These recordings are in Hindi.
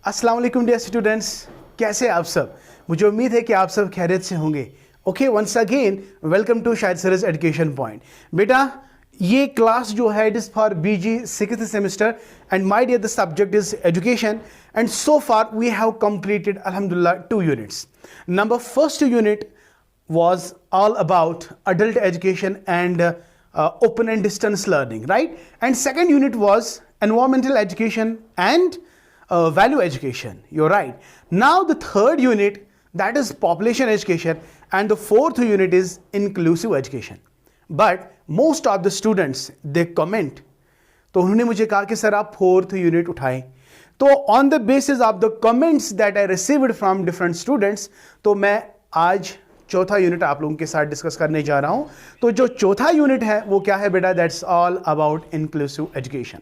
अस्सलाम वालेकुम डियर स्टूडेंट्स, कैसे आप सब। मुझे उम्मीद है कि आप सब खैरियत से होंगे। Okay, once again welcome to Shahid sir's education point. बेटा ये क्लास जो है it is for BG 6th semester and my dear the subject is education and so far we have completed अल्हम्दुलिल्लाह 2 units. Number first unit was all about adult education and open and distance learning, right? And second unit was environmental education and value education. You're right. Now the third unit, that is population education, and the fourth unit is inclusive education. But most of the students they comment, तो उन्होंने मुझे कहा कि सर आप फोर्थ यूनिट उठाएं। तो on the basis of the comments that I received from different students, तो मैं आज चौथा यूनिट आप लोगों के साथ डिस्कस करने जा रहा हूं। तो जो चौथा यूनिट है वो क्या है बेटा? That's all about inclusive education.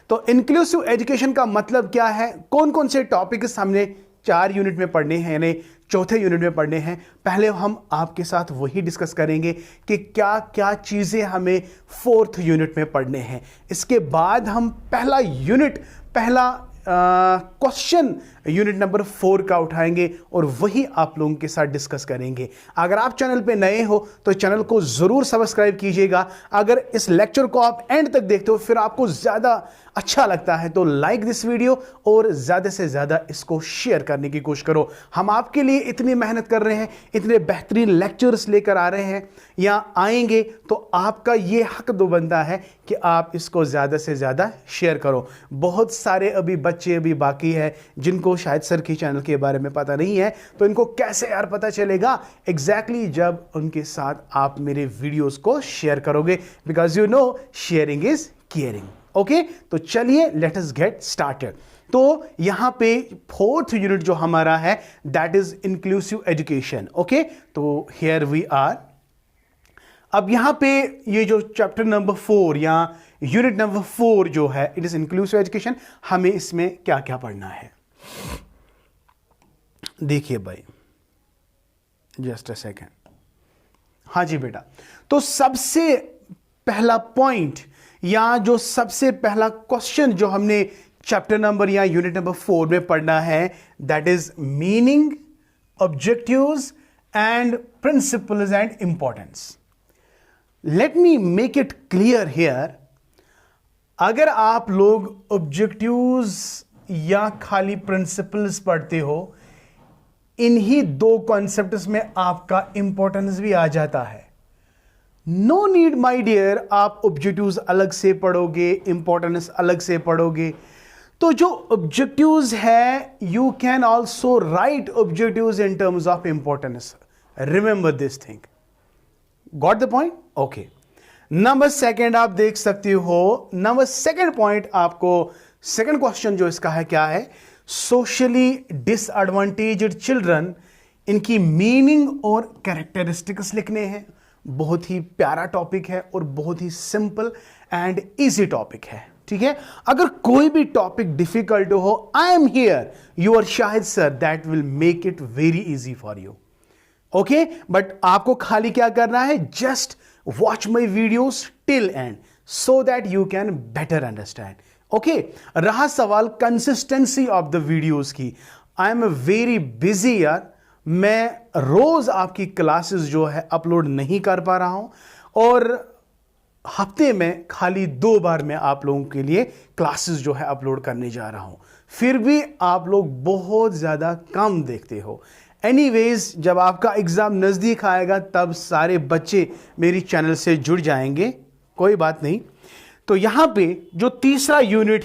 तो इंक्लूसिव एजुकेशन का मतलब क्या है, कौन कौन से टॉपिक्स हमने 4 यूनिट में पढ़ने हैं, यानी चौथे यूनिट में पढ़ने हैं। पहले हम आपके साथ वही डिस्कस करेंगे कि क्या क्या चीज़ें हमें 4th यूनिट में पढ़ने हैं। इसके बाद हम पहला क्वेश्चन यूनिट नंबर 4 का उठाएंगे और वही आप लोगों के साथ डिस्कस करेंगे। अगर आप चैनल पे नए हो तो चैनल को जरूर सब्सक्राइब कीजिएगा। अगर इस लेक्चर को आप एंड तक देखते हो फिर आपको ज्यादा अच्छा लगता है तो लाइक दिस वीडियो और ज्यादा से ज्यादा इसको शेयर करने की कोशिश करो। हम आपके लिए इतनी मेहनत कर रहे हैं, इतने बेहतरीन लेक्चर्स लेकर आ रहे हैं, यहाँ आएंगे तो आपका ये हक दो बनता है कि आप इसको ज्यादा से ज्यादा शेयर करो। बहुत सारे अभी बच्चे अभी बाकी है जिनको शायद सर की चैनल के बारे में पता नहीं है, तो इनको कैसे यार पता चलेगा? एग्जैक्टली जब उनके साथ आप मेरे वीडियोस को शेयर करोगे, because you know sharing is caring. Okay, तो चलिए लेट अस गेट स्टार्टेड। तो यहां पे 4th यूनिट जो हमारा है that is inclusive education. Okay, तो हियर वी आर। अब यहां पे ये जो चैप्टर नंबर 4 या यूनिट नंबर 4 जो है इट इज इंक्लूसिव एजुकेशन, हमें इसमें क्या क्या पढ़ना है देखिए भाई, जस्ट अ सेकेंड। हाँ जी बेटा, तो सबसे पहला पॉइंट या जो सबसे पहला क्वेश्चन जो हमने चैप्टर नंबर या यूनिट नंबर 4 में पढ़ना है that is meaning, objectives and principles and importance. Let me make it clear here, अगर आप लोग ऑब्जेक्टिव्स या खाली प्रिंसिपल्स पढ़ते हो, इन्हीं 2 कॉन्सेप्ट्स में आपका इंपॉर्टेंस भी आ जाता है। नो नीड माय डियर आप ऑब्जेक्टिव्स अलग से पढ़ोगे, इंपॉर्टेंस अलग से पढ़ोगे। तो जो ऑब्जेक्टिव्स है you can also right objectives in terms of importance. Remember this thing, got the point? Okay. Number 2 आप देख सकते हो, नंबर 2 पॉइंट आपको सेकंड क्वेश्चन जो इसका है क्या है? सोशली डिसएडवांटेज्ड चिल्ड्रन, इनकी मीनिंग और कैरेक्टरिस्टिक्स लिखने हैं। बहुत ही प्यारा टॉपिक है और बहुत ही सिंपल एंड इजी टॉपिक है। ठीक है, अगर कोई भी टॉपिक डिफिकल्ट हो, I am here, your Shahid sir, that will make it very easy for you. Okay, but आपको खाली क्या करना है? Just watch my videos till end so that you can better understand. Okay, रहा सवाल कंसिस्टेंसी ऑफ द वीडियोस की, आई एम वेरी बिजी यार, मैं रोज आपकी क्लासेस जो है अपलोड नहीं कर पा रहा हूं और हफ्ते में खाली 2 बार मैं आप लोगों के लिए क्लासेस जो है अपलोड करने जा रहा हूं, फिर भी आप लोग बहुत ज्यादा कम देखते हो। एनीवेज, जब आपका एग्जाम नजदीक आएगा तब सारे बच्चे मेरी चैनल से जुड़ जाएंगे, कोई बात नहीं। तो यहां पे जो तीसरा यूनिट,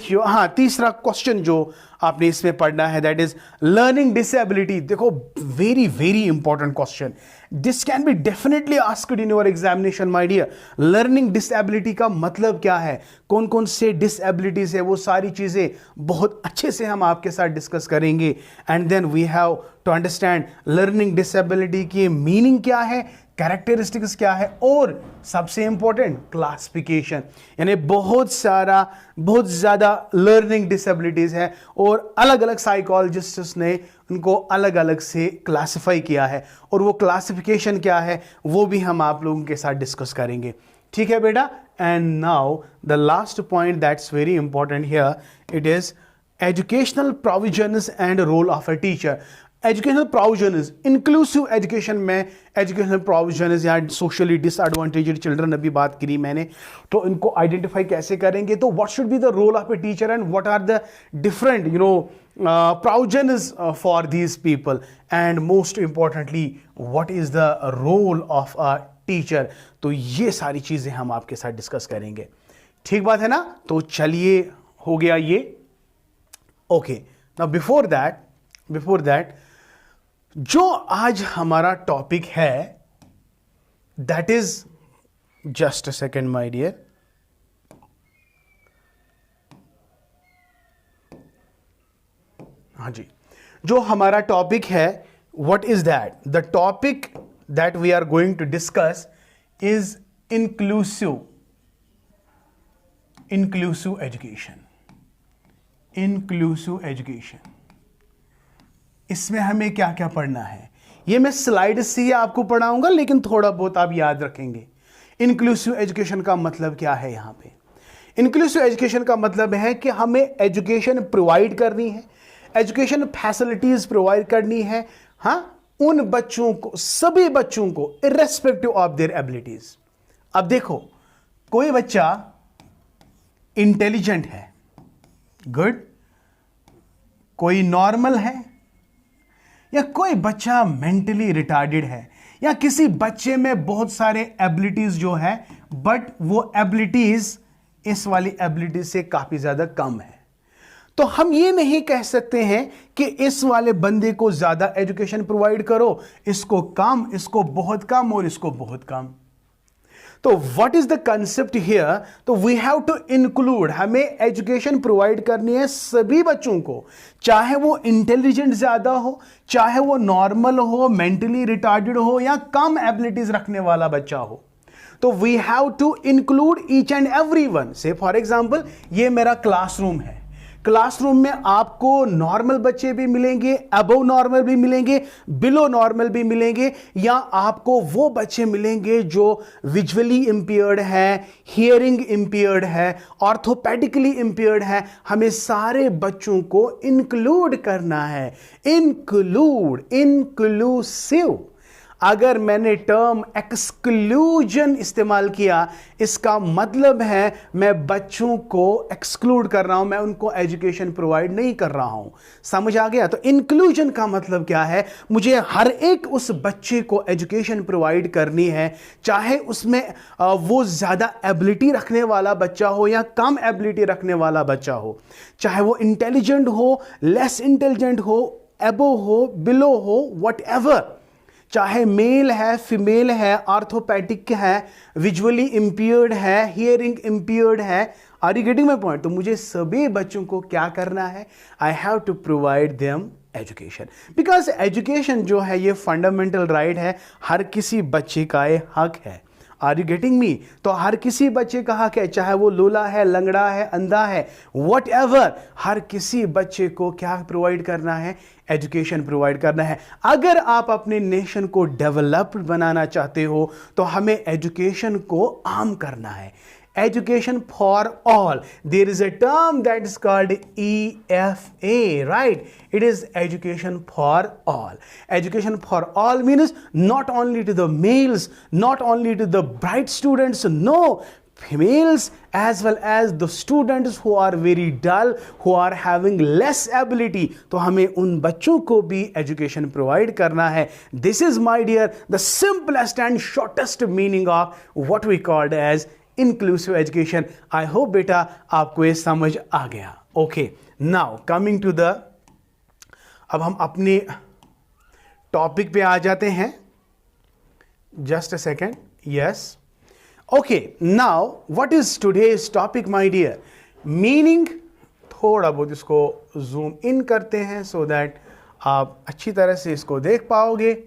तीसरा क्वेश्चन जो आपने इसमें पढ़ना है दैट इज लर्निंग डिसेबिलिटी। देखो, very very important question, this can be definitely asked in your examination my dear. Learning disability का मतलब क्या है, कौन कौन से डिसेबिलिटीज है, वो सारी चीजें बहुत अच्छे से हम आपके साथ डिस्कस करेंगे। And then we have to understand learning disability की मीनिंग क्या है, कैरेक्टरिस्टिक्स क्या है और सबसे इंपॉर्टेंट क्लासिफिकेशन। यानी बहुत ज्यादा लर्निंग डिसेबिलिटीज है और अलग अलग साइकोलॉजिस्ट्स ने उनको अलग अलग से क्लासिफाई किया है और वो क्लासिफिकेशन क्या है वो भी हम आप लोगों के साथ डिस्कस करेंगे। ठीक है बेटा? And now the last point that's very important here, it is educational provisions and role of a teacher. Educational provisions, inclusive education में एजुकेशनल प्रोविजंस या सोशली डिसएडवांटेज्ड चिल्ड्रन अभी बात करी मैंने, तो इनको आइडेंटिफाई कैसे करेंगे? तो what should be the role of a teacher and what are the different provisions for these people, and most importantly what is the role of a teacher। तो ये सारी चीजें हम आपके साथ डिस्कस करेंगे, ठीक बात है ना? तो चलिए, हो गया ये। ओके, नाउ बिफोर दैट जो आज हमारा टॉपिक है, that is, just a second my dear, हाँ जी, जो हमारा टॉपिक है, what is that? The topic that we are going to discuss is inclusive education. Inclusive education, इसमें हमें क्या क्या पढ़ना है, ये मैं स्लाइड से ही आपको पढ़ाऊंगा, लेकिन थोड़ा बहुत आप याद रखेंगे। इंक्लूसिव एजुकेशन का मतलब क्या है? यहां पे इंक्लूसिव एजुकेशन का मतलब है कि हमें एजुकेशन प्रोवाइड करनी है, एजुकेशन फैसिलिटीज प्रोवाइड करनी है, हाँ, उन बच्चों को, सभी बच्चों को, इर्रेस्पेक्टिव ऑफ देयर एबिलिटीज। अब देखो, कोई बच्चा इंटेलिजेंट है, गुड, कोई नॉर्मल है, या कोई बच्चा मेंटली रिटार्डेड है, या किसी बच्चे में बहुत सारे एबिलिटीज जो है, बट वो एबिलिटीज इस वाली एबिलिटीज से काफी ज्यादा कम है। तो हम ये नहीं कह सकते हैं कि इस वाले बंदे को ज्यादा एजुकेशन प्रोवाइड करो, इसको कम, इसको बहुत कम, और इसको बहुत कम। तो what is the concept here? तो वी हैव टू इंक्लूड, हमें एजुकेशन प्रोवाइड करनी है सभी बच्चों को, चाहे वो इंटेलिजेंट ज्यादा हो, चाहे वो नॉर्मल हो, मेंटली रिटार्डेड हो, या कम एबिलिटीज रखने वाला बच्चा हो। तो we have to include each and every one. Say for example, ये मेरा क्लासरूम है, क्लासरूम में आपको नॉर्मल बच्चे भी मिलेंगे, अबव नॉर्मल भी मिलेंगे, बिलो नॉर्मल भी मिलेंगे, या आपको वो बच्चे मिलेंगे जो विजुअली इंपेयर्ड है, हियरिंग इंपेयर्ड है, ऑर्थोपेडिकली इंपेयर्ड है। हमें सारे बच्चों को इंक्लूड करना है। इंक्लूसिव। अगर मैंने टर्म एक्सक्लूजन इस्तेमाल किया, इसका मतलब है मैं बच्चों को एक्सक्लूड कर रहा हूं, मैं उनको एजुकेशन प्रोवाइड नहीं कर रहा हूं। समझ आ गया? तो इंक्लूजन का मतलब क्या है? मुझे हर एक उस बच्चे को एजुकेशन प्रोवाइड करनी है, चाहे उसमें वो ज्यादा एबिलिटी रखने वाला बच्चा हो या कम एबिलिटी रखने वाला बच्चा हो, चाहे वो इंटेलिजेंट हो, लेस इंटेलिजेंट हो, एबो हो, बिलो हो, व्हाटएवर, चाहे मेल है, फीमेल है, ऑर्थोपेडिक है, विजुअली इंपेयर्ड है, हियरिंग इंपेयर्ड है। Are you getting my point? तो मुझे सभी बच्चों को क्या करना है? I have to provide them education, because education जो है ये फंडामेंटल राइट है, हर किसी बच्चे का ये हक है। Are you getting me? तो हर किसी बच्चे का हक है, चाहे वो लूला है, लंगड़ा है, अंधा है, व्हाटएवर, हर किसी बच्चे को क्या प्रोवाइड करना है? एजुकेशन प्रोवाइड करना है। अगर आप अपने नेशन को डेवलप्ड बनाना चाहते हो तो हमें एजुकेशन को आम करना है। Education for all. There is a term that is called EFA, right? It is education for all. Education for all means not only to the males, not only to the bright students, no, females as well as the students who are very dull, who are having less ability. तो हमें उन बच्चों को भी education provide करना है. This is, my dear, the simplest and shortest meaning of what we called as inclusive education. I hope बेटा आपको ये समझ आ गया। Okay, now coming to the, अब हम अपने टॉपिक पे आ जाते हैं। Just a second, yes, okay, now what is today's topic my dear? Meaning, थोड़ा बहुत इसको जूम इन करते हैं सो दैट आप अच्छी तरह से इसको देख पाओगे।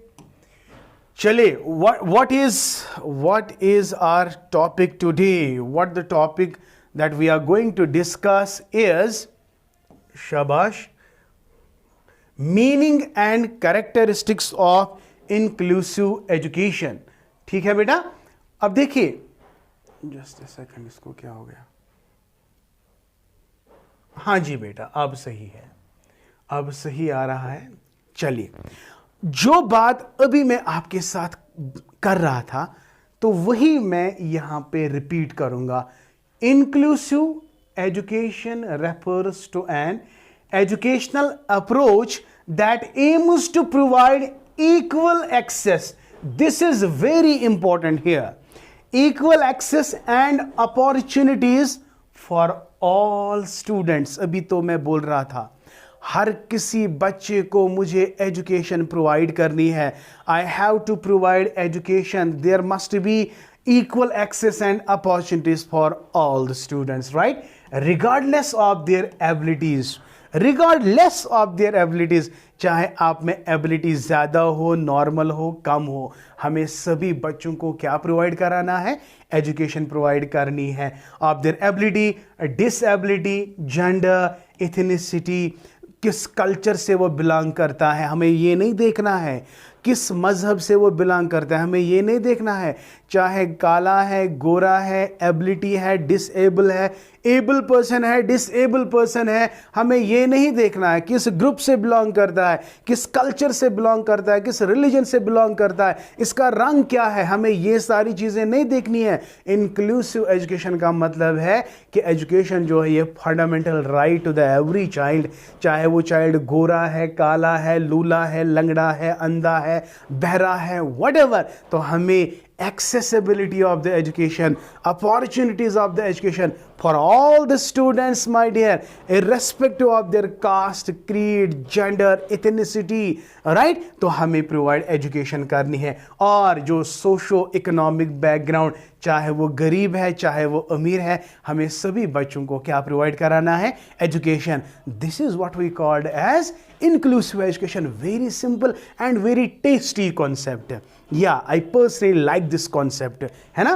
चलिए, what is our topic today? What the topic that we are going to discuss is, shabash, meaning and characteristics of inclusive education। ठीक है बेटा? अब देखिए, just a second, इसको क्या हो गया? हाँ जी बेटा, अब सही है, अब सही आ रहा है। चलिए, जो बात अभी मैं आपके साथ कर रहा था तो वही मैं यहां पे रिपीट करूंगा। Inclusive education refers to an educational approach that aims to provide equal access. This is very important here. Equal access and opportunities for all students. अभी तो मैं बोल रहा था हर किसी बच्चे को मुझे एजुकेशन प्रोवाइड करनी है। I have to provide education. There must be equal access and opportunities for all the students, right? Regardless of their abilities. Regardless of their abilities, चाहे आप में एबिलिटी ज़्यादा हो, नॉर्मल हो, कम हो, हमें सभी बच्चों को क्या प्रोवाइड कराना है? एजुकेशन प्रोवाइड करनी है। Of their ability, disability, gender, ethnicity, किस कल्चर से वो बिलोंग करता है, हमें ये नहीं देखना है। किस मजहब से वो बिलोंग करता है, हमें ये नहीं देखना है। चाहे काला है, गोरा है, एबिलिटी है, डिसेबल है, एबल पर्सन है, डिसेबल पर्सन है, हमें ये नहीं देखना है। किस ग्रुप से बिलोंग करता है, किस कल्चर से बिलोंग करता है, किस रिलीजन से बिलोंग करता है, इसका रंग क्या है, हमें ये सारी चीज़ें नहीं देखनी है। इंक्लूसिव एजुकेशन का मतलब है कि एजुकेशन जो है ये fundamental right to the every child, चाहे वो चाइल्ड गोरा है, काला है, लूला है, लंगड़ा है, अंधा है, बहरा है, व्हाटएवर, तो हमें accessibility of the education, opportunities of the education for all the students, my dear, irrespective of their caste, creed, gender, ethnicity, right? तो हमें प्रोवाइड एजुकेशन करनी है। और जो सोशो इकोनॉमिक बैकग्राउंड, चाहे वो गरीब है, चाहे वो अमीर है, हमें सभी बच्चों को क्या प्रोवाइड कराना है? Education. This is what we called as inclusive education. Very simple and very tasty concept. Yeah, I personally like this concept, है ना?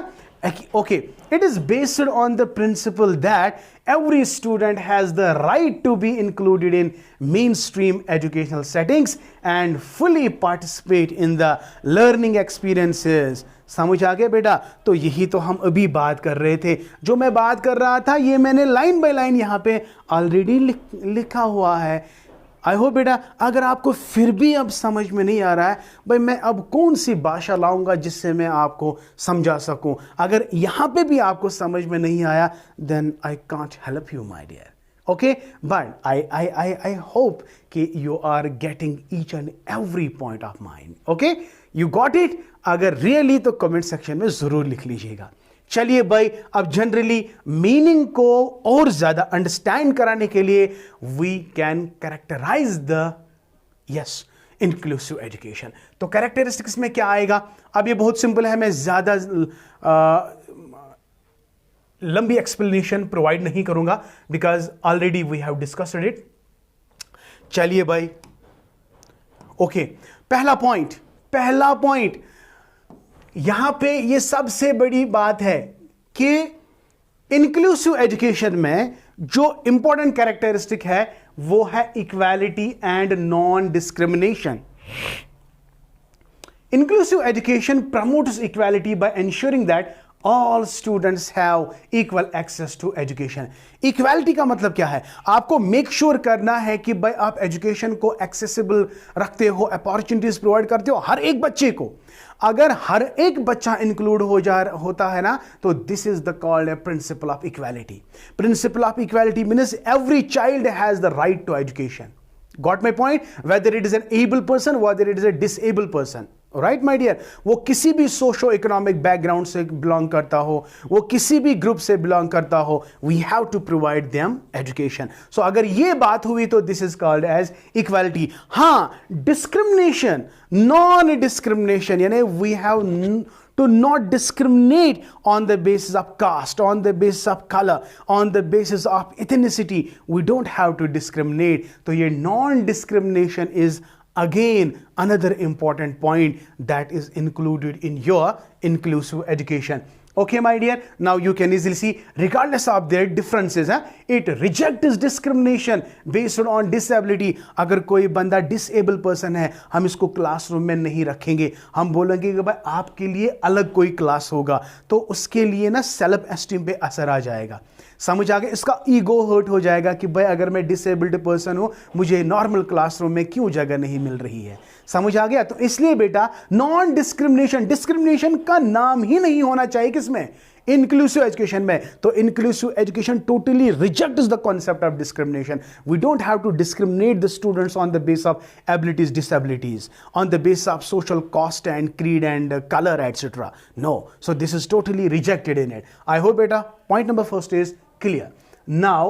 Okay, it is based on the principle that every student has the right to be included in mainstream educational settings and fully participate in the learning experiences. समझ आ गया बेटा? तो यही तो हम अभी बात कर रहे थे। जो मैं बात कर रहा था ये मैंने लाइन बाय लाइन यहाँ पे ऑलरेडी लिखा हुआ है। आई होप बेटा, अगर आपको फिर भी अब समझ में नहीं आ रहा है, भाई मैं अब कौन सी भाषा लाऊंगा जिससे मैं आपको समझा सकूं। अगर यहाँ पे भी आपको समझ में नहीं आया, then I can't help you my dear. Okay, but I hope कि you are getting each and every point of mind. Okay, you got it? अगर रियली तो कमेंट सेक्शन में जरूर लिख लीजिएगा। चलिए भाई, अब जनरली मीनिंग को और ज्यादा अंडरस्टैंड कराने के लिए we can characterize the inclusive education. तो कैरेक्टरिस्टिक्स में क्या आएगा? अब ये बहुत सिंपल है, मैं ज्यादा लंबी एक्सप्लेनेशन प्रोवाइड नहीं करूंगा because already we have discussed it. चलिए भाई, ओके, पहला पॉइंट यहां पे ये सबसे बड़ी बात है कि इंक्लूसिव एजुकेशन में जो इंपॉर्टेंट कैरेक्टरिस्टिक है वो है equality and non discrimination. Inclusive education promotes equality by ensuring that all students have equal access to education. Equality का मतलब क्या है? आपको मेक श्योर करना है कि भाई आप एजुकेशन को एक्सेसिबल रखते हो, अपॉर्चुनिटीज प्रोवाइड करते हो हर एक बच्चे को। अगर हर एक बच्चा इंक्लूड होता है ना, तो this is the called principle of equality. Principle of equality means every child has the right to education. Got my point? Whether it is an able person, whether it is a disabled person. Right my dear, वो किसी भी सोशो इकोनॉमिक बैकग्राउंड से बिलोंग करता हो, वो किसी भी ग्रुप से बिलोंग करता हो, we have to provide them education. So अगर ये बात हुई तो this is called as equality. हाँ, डिस्क्रिमिनेशन, नॉन डिस्क्रिमिनेशन, यानी we have to not discriminate on the basis of caste, on the basis of color, on the basis of ethnicity. We don't have to discriminate. So ये non-discrimination is again another important point that is included in your inclusive education. Okay, my dear, now you can easily see regardless of their differences, it rejects discrimination based on disability. अगर कोई बंदा डिसेबल पर्सन है, हम इसको क्लासरूम में नहीं रखेंगे, हम बोलेंगे कि भाई आपके लिए अलग कोई क्लास होगा, तो उसके लिए ना सेल्फ एस्टीम पे असर आ जाएगा। समझ आ गया? इसका ईगो हर्ट हो जाएगा कि भाई अगर मैं डिसेबल्ड पर्सन हूं, मुझे नॉर्मल क्लासरूम में क्यों जगह नहीं मिल रही है। समझ आ गया? तो इसलिए बेटा नॉन डिस्क्रिमिनेशन, डिस्क्रिमिनेशन का नाम ही नहीं होना चाहिए किसमें, इंक्लूसिव एजुकेशन में। तो inclusive education totally rejects the concept of discrimination. We don't have to discriminate the students on the base of abilities, disabilities, on the base of social cost and creed and color, etc. No, so this is totally rejected in it. I hope beta point number first is clear. Now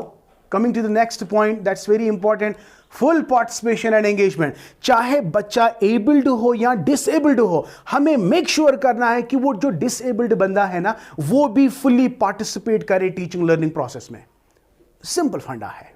coming to the next point, that's very important, full participation and engagement. चाहे बच्चा एबल्ड हो या डिसेबल्ड हो, हमें मेक श्योर करना है कि वो जो डिसेबल्ड बंदा है ना, वो भी फुल्ली पार्टिसिपेट करे टीचिंग लर्निंग प्रोसेस में। सिंपल फंडा है,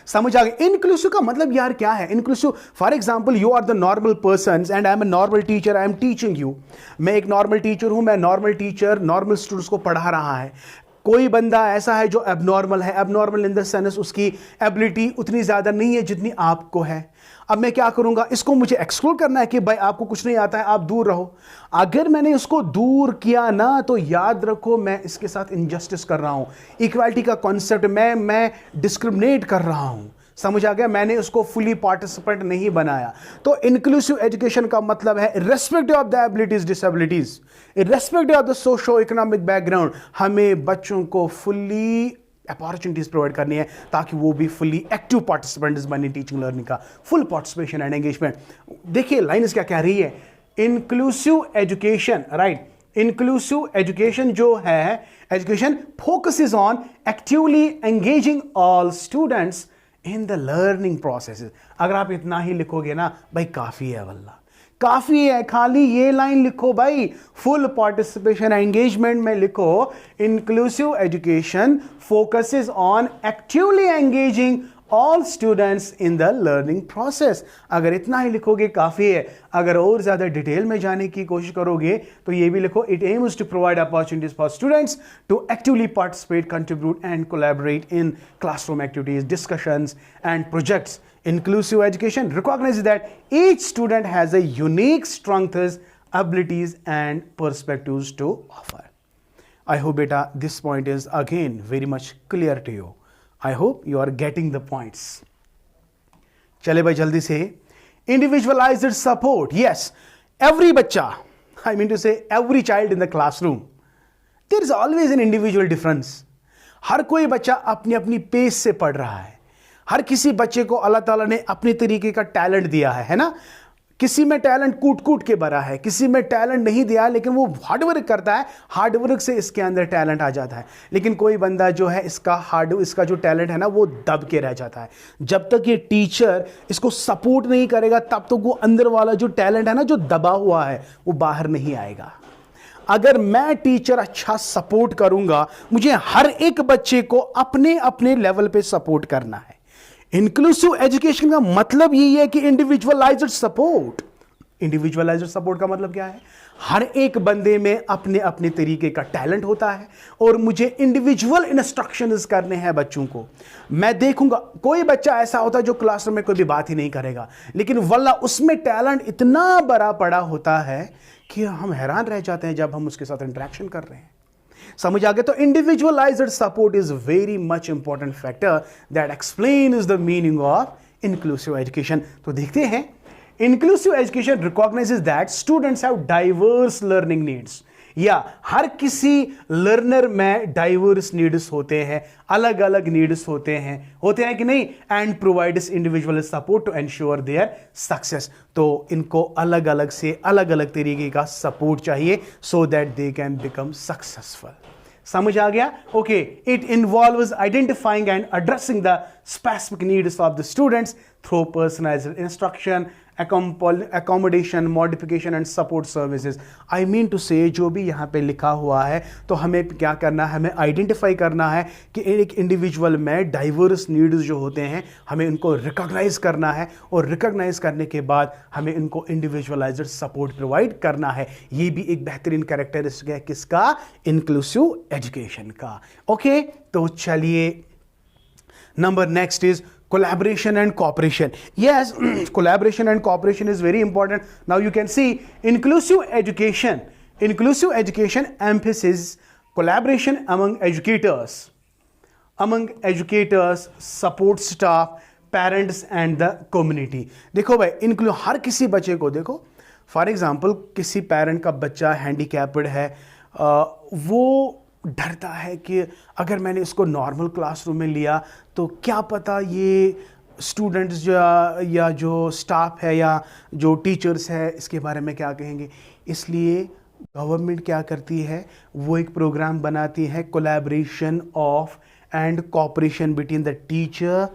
समझ आ गया? इंक्लूसिव का मतलब यार क्या है? Inclusive, for example you are the normal person and I am a normal teacher, I am teaching you. मैं एक नॉर्मल टीचर हूं, मैं नॉर्मल टीचर नॉर्मल स्टूडेंट्स को पढ़ा रहा है। कोई बंदा ऐसा है जो एबनॉर्मल है, एबनॉर्मल इन द सेंस उसकी एबिलिटी उतनी ज्यादा नहीं है जितनी आपको है। अब मैं क्या करूंगा, इसको मुझे एक्सक्लूड करना है कि भाई आपको कुछ नहीं आता है, आप दूर रहो। अगर मैंने इसको दूर किया ना, तो याद रखो मैं इसके साथ इनजस्टिस कर रहा हूं। इक्वालिटी का कॉन्सेप्ट मैं डिस्क्रिमिनेट कर रहा हूं। समझ आ गया? मैंने उसको फुली पार्टिसिपेंट नहीं बनाया। तो इंक्लूसिव एजुकेशन का मतलब है irrespective of the abilities, disabilities, irrespective of the socio economic background, हमें बच्चों को फुली अपॉर्चुनिटीज प्रोवाइड करनी है ताकि वो भी फुली एक्टिव पार्टिसिपेंट्स बने टीचिंग लर्निंग का। Full participation and engagement. देखिए लाइन क्या कह रही है, inclusive education, right, inclusive education जो है, education focuses on actively engaging all students in the learning process. अगर आप इतना ही लिखोगे ना भाई, काफी है, वल्ला काफी है, खाली ये लाइन लिखो भाई, फुल पार्टिसिपेशन एंगेजमेंट में लिखो, inclusive education focuses on actively engaging all students in the learning process. अगर इतना ही लिखोगे काफी है। अगर और ज्यादा डिटेल में जाने की कोशिश करोगे तो ये भी लिखो, it aims to provide opportunities for students to actively participate, contribute and collaborate in classroom activities, discussions and projects. Inclusive education recognizes that each student has a unique strengths, abilities and perspectives to offer. I hope beta this point is again very much clear to you. I hope you are getting the points. चले भाई जल्दी से, individualized support. Yes, every बच्चा, I mean to say every child in the classroom, there is always an individual difference. हर कोई बच्चा अपनी अपनी पेस से पढ़ रहा है। हर किसी बच्चे को अल्लाह ताला ने अपने तरीके का टैलेंट दिया है ना। किसी में टैलेंट कूट कूट के भरा है, किसी में टैलेंट नहीं दिया है, लेकिन वो हार्डवर्क करता है, हार्डवर्क से इसके अंदर टैलेंट आ जाता है। लेकिन कोई बंदा जो है इसका जो टैलेंट है ना, वो दब के रह जाता है। जब तक ये टीचर इसको सपोर्ट नहीं करेगा, तब तक वो अंदर वाला जो टैलेंट है ना, जो दबा हुआ है, वो बाहर नहीं आएगा। अगर मैं टीचर अच्छा सपोर्ट करूंगा, मुझे हर एक बच्चे को अपने अपने लेवल पे सपोर्ट करना है। इंक्लूसिव एजुकेशन का मतलब यही है कि इंडिविजुअलाइज्ड सपोर्ट। इंडिविजुअलाइज्ड सपोर्ट का मतलब क्या है? हर एक बंदे में अपने अपने तरीके का टैलेंट होता है और मुझे इंडिविजुअल इंस्ट्रक्शंस करने हैं बच्चों को। मैं देखूंगा, कोई बच्चा ऐसा होता है जो क्लासरूम में कोई भी बात ही नहीं करेगा, लेकिन वल्ला उसमें टैलेंट इतना बड़ा पड़ा होता है कि हम हैरान रह जाते हैं जब हम उसके साथ इंटरेक्शन कर रहे हैं। समझ आ गया? तो individualised support is very much important factor that explains the meaning of inclusive education. तो देखते हैं, inclusive education recognises that students have diverse learning needs. या हर किसी लर्नर में डाइवर्स नीड्स होते हैं, अलग अलग नीड्स होते हैं कि नहीं, and provides individual support to ensure their success. तो इनको अलग अलग से अलग अलग तरीके का सपोर्ट चाहिए so that they can become successful. समझ आ गया? Okay, it involves identifying and addressing the specific needs of the students through personalised instruction, accommodation, modification and support services. I mean to say, जो भी यहाँ पे लिखा हुआ है, तो हमें क्या करना है, हमें आइडेंटिफाई करना है कि एक इंडिविजुअल में डाइवर्स नीड्स जो होते हैं, हमें उनको रिकॉग्नाइज करना है और रिकॉग्नाइज करने के बाद हमें उनको इंडिविजुअलाइज्ड सपोर्ट प्रोवाइड करना है। ये भी एक बेहतरीन कैरेक्टरिस्टिक है किसका? इंक्लूसिव एजुकेशन का। ओके, तो चलिए, number next is collaboration and cooperation. Yes, collaboration and cooperation is very important. Now you can see inclusive education emphasizes collaboration among educators, among educators, support staff, parents and the community. देखो भाई, इंक्लूड हर किसी बच्चे को, देखो फॉर एग्जांपल किसी पेरेंट का बच्चा हैंडीकैप्ड है, वो डरता है कि अगर मैंने इसको नॉर्मल क्लासरूम में लिया तो क्या पता ये स्टूडेंट्स या जो स्टाफ है या जो टीचर्स है इसके बारे में क्या कहेंगे। इसलिए गवर्नमेंट क्या करती है, वो एक प्रोग्राम बनाती है, collaboration of and cooperation between the teacher,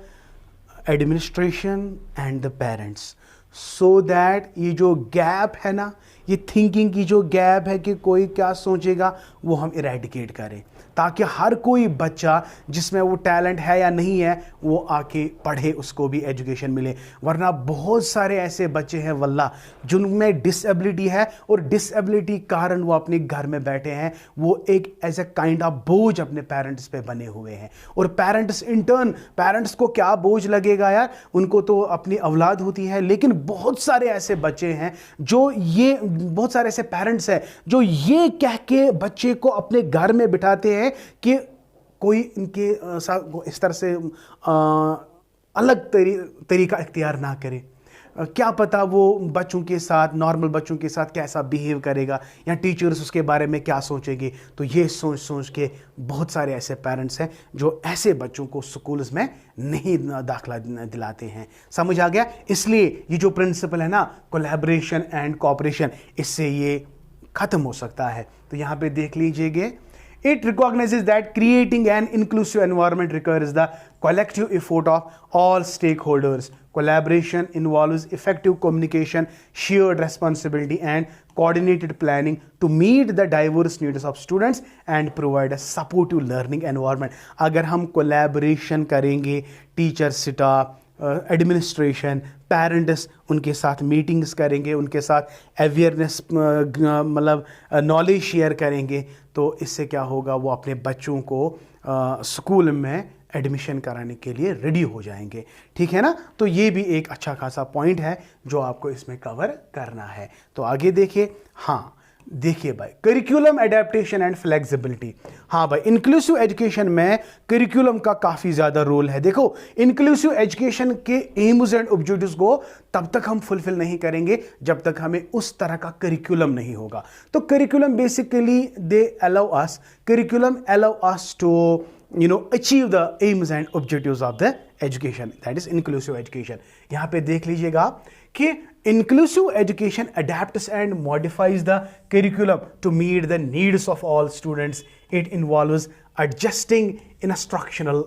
administration and the parents, so that ये जो गैप है ना, ये थिंकिंग की जो गैप है कि कोई क्या सोचेगा, वो हम इरेडिकेट करें, ताकि हर कोई बच्चा जिसमें वो टैलेंट है या नहीं है वो आके पढ़े, उसको भी एजुकेशन मिले। वरना बहुत सारे ऐसे बच्चे हैं वल्ला जिनमें डिसेबिलिटी है और डिसेबिलिटी कारण वो अपने घर में बैठे हैं, वो एक एज ए काइंड ऑफ बोझ अपने पेरेंट्स पे बने हुए हैं। और पेरेंट्स इन टर्न, पेरेंट्स को क्या बोझ लगेगा यार, उनको तो अपनी औलाद होती है, लेकिन बहुत सारे ऐसे बच्चे हैं जो ये, बहुत सारे ऐसे पेरेंट्स हैं जो ये कह के बच्चे को अपने घर में बिठाते हैं कि कोई इनके साथ इस तरह से अलग तरीका इख्तियार ना करे। क्या पता वो बच्चों के साथ, नॉर्मल बच्चों के साथ कैसा बिहेव करेगा या टीचर्स उसके बारे में क्या सोचेंगे। तो ये सोच सोच के बहुत सारे ऐसे पेरेंट्स हैं जो ऐसे बच्चों को स्कूल्स में नहीं दाखिला दिलाते हैं। समझ आ गया? इसलिए ये जो प्रिंसिपल है ना, कोलैबोरेशन एंड कोऑपरेशन, इससे ये खत्म हो सकता है। तो यहाँ पे देख लीजिएगा, it recognizes that creating an inclusive environment requires the collective effort of all stakeholders. Collaboration involves effective communication, shared responsibility, and coordinated planning to meet the diverse needs of students and provide a supportive learning environment. अगर हम collaboration करेंगे, टीचर, स्टाफ, एडमिनिस्ट्रेशन, पेरेंट्स, उनके साथ मीटिंग्स करेंगे, उनके साथ अवेयरनेस मतलब नॉलेज शेयर करेंगे, तो इससे क्या होगा, वो अपने बच्चों को स्कूल में एडमिशन कराने के लिए रेडी हो जाएंगे। ठीक है ना? तो ये भी एक अच्छा खासा पॉइंट है जो आपको इसमें कवर करना है। तो आगे देखिए, हाँ देखिए भाई, करिकुलम एडेप्टेशन एंड फ्लेक्सिबिलिटी। हाँ भाई, इंक्लूसिव एजुकेशन में करिकुलम का काफ़ी ज़्यादा रोल है। देखो, इंक्लूसिव एजुकेशन के एम्स एंड ऑब्जेक्टिव्स को तब तक हम फुलफिल नहीं करेंगे जब तक हमें उस तरह का करिकुलम नहीं होगा। तो curriculum basically curriculum allow us to achieve the aims and objectives of the education, that is inclusive education। यहाँ पे देख लीजिएगा कि inclusive education adapts and modifies the curriculum to meet the needs of all students. It involves adjusting instructional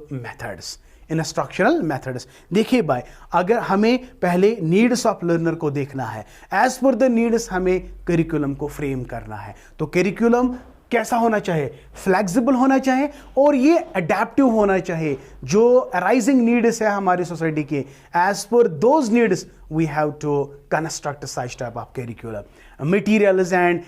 methods। देखिए भाई, अगर हमें पहले नीड्स ऑफ लर्नर को देखना है, एज पर द नीड्स हमें करिकुलम को फ्रेम करना है। तो करिकुलम कैसा होना चाहिए? फ्लेक्सिबल होना चाहिए और ये अडेप्टिव होना चाहिए। जो अराइजिंग नीड्स है हमारी सोसाइटी के, एज पर those needs we have to construct such type of curriculum, materials and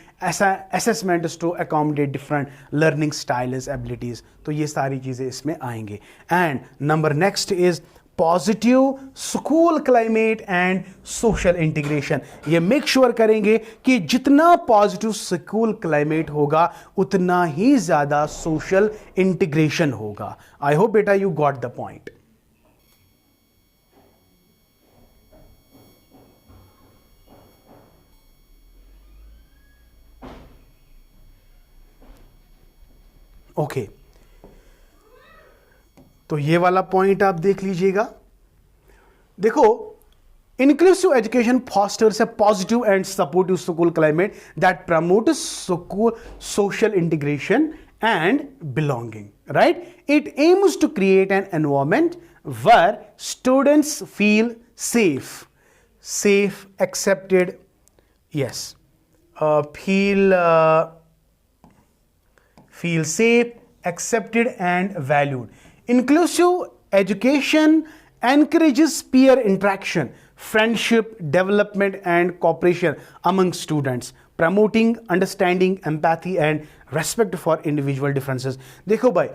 assessments to accommodate different learning styles, abilities। तो ये सारी चीज़ें इसमें आएंगे। And number next is positive school climate and social integration. ये मेक श्योर करेंगे कि जितना पॉजिटिव स्कूल क्लाइमेट होगा उतना ही ज़्यादा सोशल इंटीग्रेशन होगा। आई होप बेटा you got the point. Okay, तो ये वाला पॉइंट आप देख लीजिएगा। देखो, inclusive education fosters a positive and supportive school climate that promotes school social integration and belonging, right? It aims to create an environment where students feel safe, accepted, yes, feel safe, accepted and valued. Inclusive education encourages peer interaction, friendship, development and cooperation among students, promoting understanding, empathy and respect for individual differences। देखो भाई,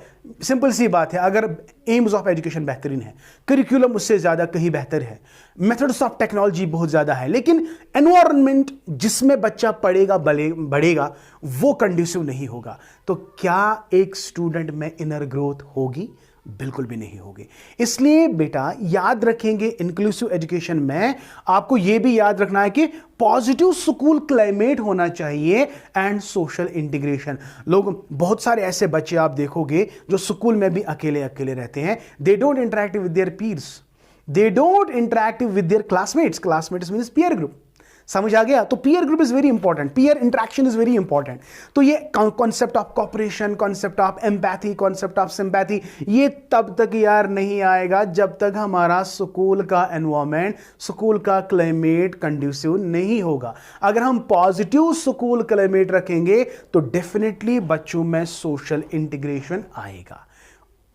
सिंपल सी बात है, अगर एम्स ऑफ एजुकेशन बेहतरीन है, करिकुलम उससे ज़्यादा कहीं बेहतर है, मेथड्स ऑफ टेक्नोलॉजी बहुत ज़्यादा है, लेकिन एनवायरनमेंट जिसमें बच्चा पढ़ेगा बढ़ेगा वो कंड्यूसिव नहीं होगा, तो क्या एक स्टूडेंट में इनर ग्रोथ होगी? बिल्कुल भी नहीं होगी। इसलिए बेटा याद रखेंगे इंक्लूसिव एजुकेशन में आपको यह भी याद रखना है कि पॉजिटिव स्कूल क्लाइमेट होना चाहिए एंड सोशल इंटीग्रेशन। लोग बहुत सारे ऐसे बच्चे आप देखोगे जो स्कूल में भी अकेले अकेले रहते हैं, they don't interact with their peers, they don't interact with their classmates, classmates means peer group. समझ आ गया? तो peer group is very important, peer interaction is very important. तो ये concept of cooperation, concept of empathy, concept of sympathy, ये तब तक यार नहीं आएगा जब तक हमारा स्कूल का एनवायरमेंट, स्कूल का क्लाइमेट कंड्यूसिव नहीं होगा। अगर हम पॉजिटिव स्कूल क्लाइमेट रखेंगे तो डेफिनेटली बच्चों में सोशल इंटीग्रेशन आएगा।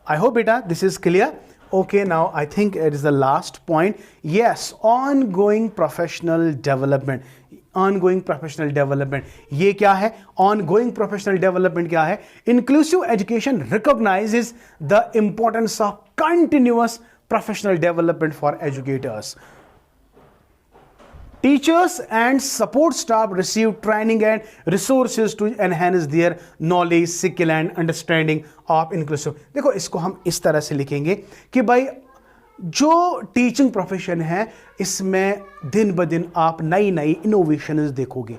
I hope beta this is clear. Okay, now I think it is the last point. Yes, ongoing professional development. Ongoing professional development. ये क्या है? Ongoing professional development क्या है? Inclusive education recognizes the importance of continuous professional development for educators. Teachers and support staff receive training and resources to enhance their knowledge, skill and understanding of inclusive. देखो इसको हम इस तरह से लिखेंगे कि भाई जो टीचिंग प्रोफेशन है इसमें दिन ब दिन आप नई नई इनोवेशंस देखोगे,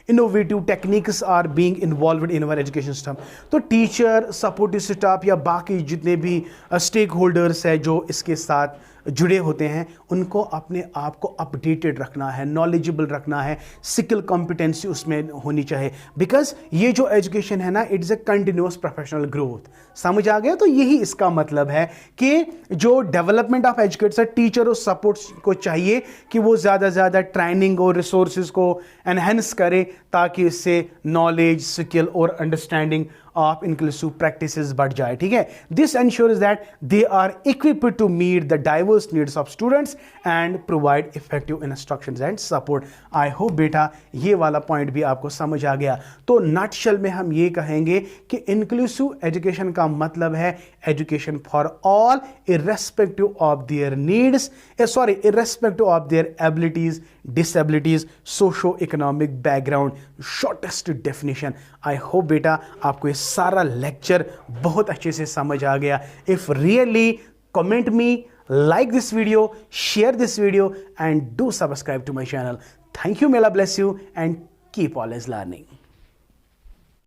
innovative techniques are being involved in our education system. तो टीचर, सपोर्टिव स्टाफ या बाकी जितने भी स्टेक होल्डर्स है जो इसके साथ जुड़े होते हैं, उनको अपने आप को अपडेटेड रखना है, नॉलेजेबल रखना है, स्किल कॉम्पिटेंसी उसमें होनी चाहिए। बिकॉज ये जो एजुकेशन है ना, it is a continuous professional growth. समझ आ गया? तो यही इसका मतलब है कि जो डेवलपमेंट ऑफ एजुकेटर्स है, टीचर और सपोर्ट को चाहिए कि वो ज़्यादा से ज़्यादा ट्रेनिंग और रिसोर्सेज को एनहेंस करे ताकि इससे नॉलेज, स्किल और अंडरस्टैंडिंग ऑफ इंक्लूसिव प्रैक्टिसेस बढ़ जाए। ठीक है? This ensures that they are equipped to meet the diverse needs of students and provide effective instructions and support. I hope बेटा ये वाला पॉइंट भी आपको समझ आ गया। तो नटशेल में हम ये कहेंगे कि इंक्लूसिव एजुकेशन का मतलब है education for all irrespective of their needs, irrespective of their abilities, disabilities, socio economic background, shortest definition. I hope बेटा आपको ये सारा लेक्चर बहुत अच्छे से समझ आ गया। If really, comment me, like this video, share this video and do subscribe to my channel. Thank you, may Allah bless you and keep always learning.